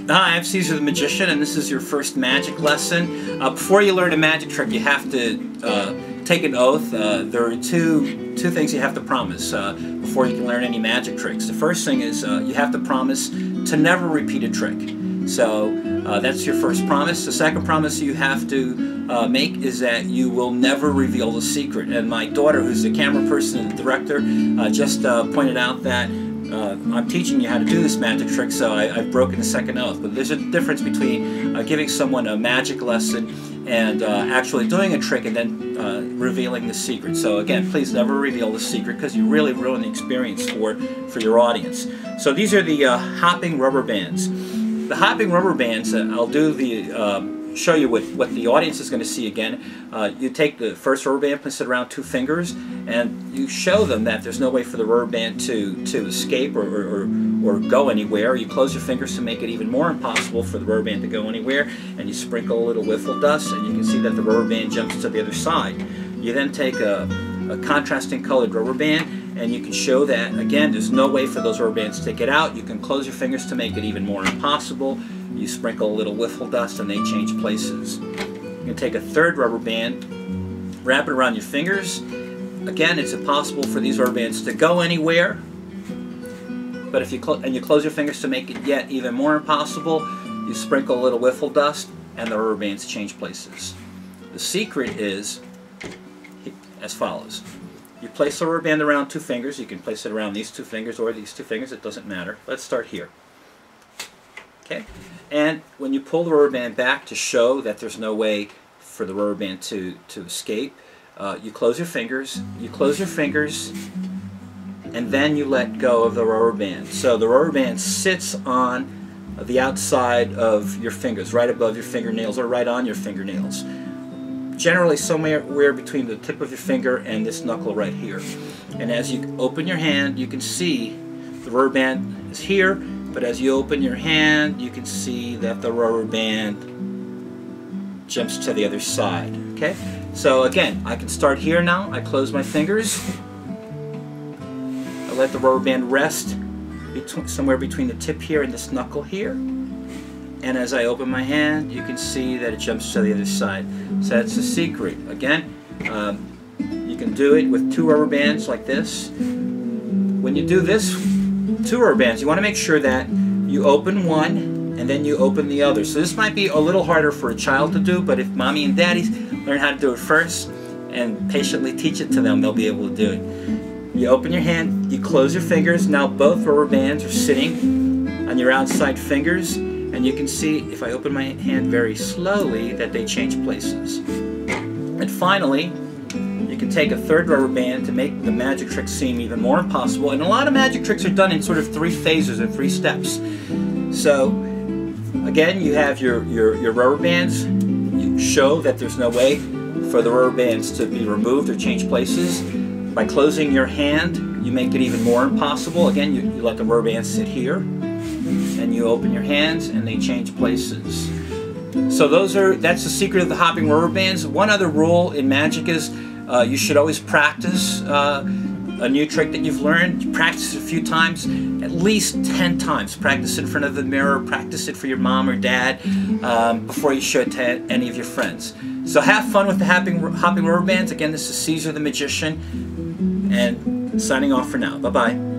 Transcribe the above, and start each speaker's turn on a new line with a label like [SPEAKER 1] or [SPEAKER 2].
[SPEAKER 1] Hi, I'm Cesar the Magician, and this is your first magic lesson. Before you learn a magic trick, you have to take an oath. There are two things you have to promise before you can learn any magic tricks. The first thing is you have to promise to never repeat a trick. So that's your first promise. The second promise you have to make is that you will never reveal the secret. And my daughter, who's the camera person and the director, just pointed out that I'm teaching you how to do this magic trick, so I've broken the second oath. But there's a difference between giving someone a magic lesson and actually doing a trick and then revealing the secret. So again, please never reveal the secret, because you really ruin the experience for your audience. So these are the hopping rubber bands. The hopping rubber bands, I'll do the show you what the audience is going to see again. You take the first rubber band, place it around 2 fingers, and you show them that there's no way for the rubber band to escape or go anywhere. You close your fingers to make it even more impossible for the rubber band to go anywhere, and you sprinkle a little wiffle dust, and you can see that the rubber band jumps to the other side. You then take a contrasting colored rubber band, and you can show that, again, there's no way for those rubber bands to get out. You can close your fingers to make it even more impossible. You sprinkle a little wiffle dust and they change places. You can take a third rubber band, wrap it around your fingers. Again, it's impossible for these rubber bands to go anywhere. But if you close your fingers to make it yet even more impossible, you sprinkle a little wiffle dust and the rubber bands change places. The secret is as follows. You place the rubber band around 2 fingers. You can place it around these 2 fingers or these 2 fingers. It doesn't matter. Let's start here. Okay? And when you pull the rubber band back to show that there's no way for the rubber band to escape, you close your fingers. You close your fingers, and then you let go of the rubber band. So the rubber band sits on the outside of your fingers, right above your fingernails or right on your fingernails. Generally somewhere between the tip of your finger and this knuckle right here. And as you open your hand, you can see the rubber band is here, but as you open your hand, you can see that the rubber band jumps to the other side. Okay? So again, I can start here now. I close my fingers. I let the rubber band rest somewhere between the tip here and this knuckle here. And as I open my hand, you can see that it jumps to the other side. So that's the secret. Again, you can do it with 2 rubber bands like this. When you do this, 2 rubber bands, you want to make sure that you open one and then you open the other. So this might be a little harder for a child to do, but if mommy and daddy learn how to do it first and patiently teach it to them, they'll be able to do it. You open your hand, you close your fingers. Now both rubber bands are sitting on your outside fingers. And you can see, if I open my hand very slowly, that they change places. And finally, you can take a third rubber band to make the magic trick seem even more impossible. And a lot of magic tricks are done in sort of 3 phases or 3 steps. So, again, you have your rubber bands. You show that there's no way for the rubber bands to be removed or change places. By closing your hand, you make it even more impossible. Again, you let the rubber bands sit here. And you open your hands and they change places. So that's the secret of the hopping rubber bands. One other rule in magic is you should always practice a new trick that you've learned. You practice it a few times, at least 10 times. Practice in front of the mirror, practice it for your mom or dad before you show it to any of your friends. So have fun with the hopping rubber bands. Again, this is Cesar the Magician, and signing off for now. Bye-bye.